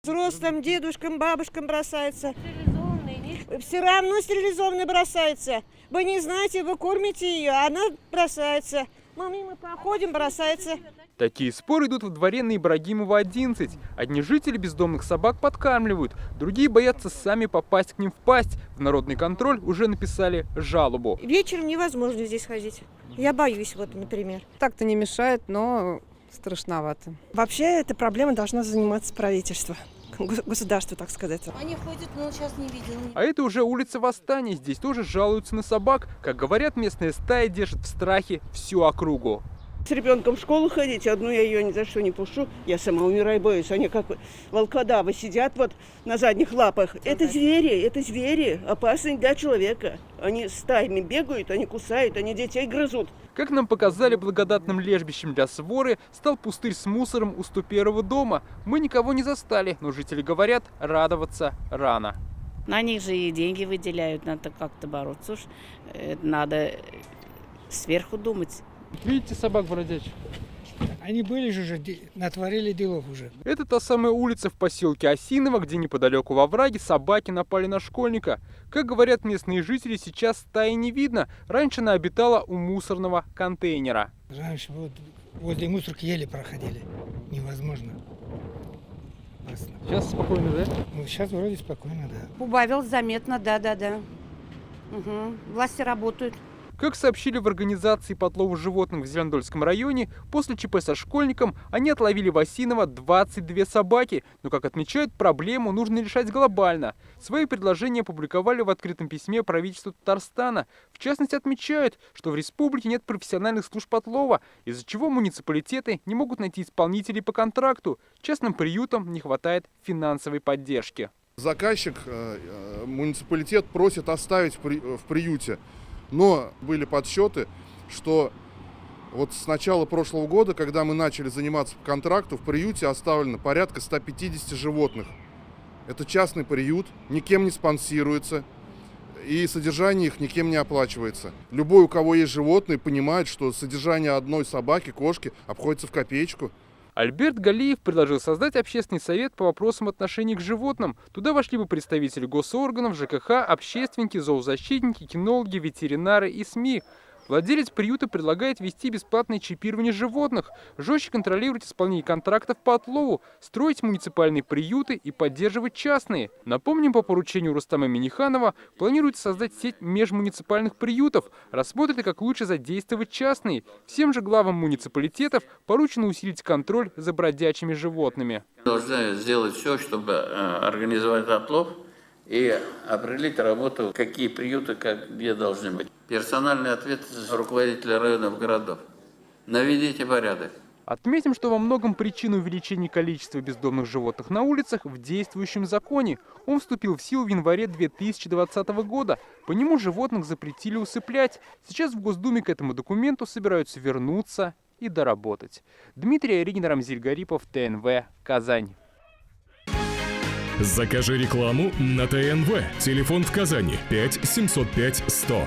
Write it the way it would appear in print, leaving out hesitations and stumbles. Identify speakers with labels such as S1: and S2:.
S1: Взрослым, дедушкам, бабушкам бросается. Все равно стерилизованный бросается. Вы не знаете, вы кормите ее, а она бросается. Мы мимо проходим, бросается.
S2: Такие споры идут во дворе на Ибрагимова, 11. Одни жители бездомных собак подкармливают, другие боятся сами попасть к ним в пасть. В народный контроль уже написали жалобу.
S1: Вечером невозможно здесь ходить. Я боюсь, вот, например.
S3: Так-то не мешает, но страшновато.
S4: Вообще, эта проблема должна заниматься правительство. Государство, так сказать.
S5: Они ходят, но сейчас не видел.
S2: А это уже улица Восстания. Здесь тоже жалуются на собак. Как говорят, местная стая держит в страхе всю округу.
S6: С ребенком в школу ходить, одну я ее ни за что не пущу. Я сама умираю, боюсь. Они как волкодавы сидят вот на задних лапах. Это звери, опасные для человека. Они стаями бегают, они кусают, они детей грызут.
S2: Как нам показали, благодатным лежбищем для своры стал пустырь с мусором у 101-го дома. Мы никого не застали, но жители говорят, радоваться рано.
S7: На них же и деньги выделяют, надо как-то бороться. Уж надо сверху думать.
S2: Видите собак бродячих?
S8: Они были же уже, натворили делов уже.
S2: Это та самая улица в поселке Осиново, где неподалеку во враге собаки напали на школьника. Как говорят местные жители, сейчас стаи не видно. Раньше она обитала у мусорного контейнера.
S8: Раньше вот возле мусорки еле проходили. Невозможно. Опасно.
S2: Сейчас спокойно, да?
S8: Ну, сейчас вроде спокойно, да.
S5: Убавил заметно, да. Угу. Власти работают.
S2: Как сообщили в организации по отлову животных в Зеленодольском районе, после ЧП со школьником они отловили в Осиново 22 собаки. Но, как отмечают, проблему нужно решать глобально. Свои предложения опубликовали в открытом письме правительству Татарстана. В частности, отмечают, что в республике нет профессиональных служб отлова, из-за чего муниципалитеты не могут найти исполнителей по контракту. Частным приютам не хватает финансовой поддержки.
S9: Заказчик, муниципалитет просит оставить в приюте. Но были подсчеты, что вот с начала прошлого года, когда мы начали заниматься по контракту, в приюте оставлено порядка 150 животных. Это частный приют, никем не спонсируется, и содержание их никем не оплачивается. Любой, у кого есть животные, понимает, что содержание одной собаки, кошки обходится в копеечку.
S2: Альберт Галиев предложил создать общественный совет по вопросам отношений к животным. Туда вошли бы представители госорганов, ЖКХ, общественники, зоозащитники, кинологи, ветеринары и СМИ. Владелец приюта предлагает ввести бесплатное чипирование животных, жестче контролировать исполнение контрактов по отлову, строить муниципальные приюты и поддерживать частные. Напомним, по поручению Рустама Миниханова планируется создать сеть межмуниципальных приютов, рассмотрят, как лучше задействовать частные. Всем же главам муниципалитетов поручено усилить контроль за бродячими животными.
S10: Должны сделать все, чтобы организовать отлов и определить работу, какие приюты, где должны быть. Персональная ответственность руководителя районов, городов. Наведите порядок.
S2: Отметим, что во многом причина увеличения количества бездомных животных на улицах в действующем законе. Он вступил в силу в январе 2020 года. По нему животных запретили усыплять. Сейчас в Госдуме к этому документу собираются вернуться и доработать. Дмитрий Аринин, Рамзиль Гарипов, ТНВ, Казань.
S11: Закажи рекламу на ТНВ. Телефон в Казани 5 705 100.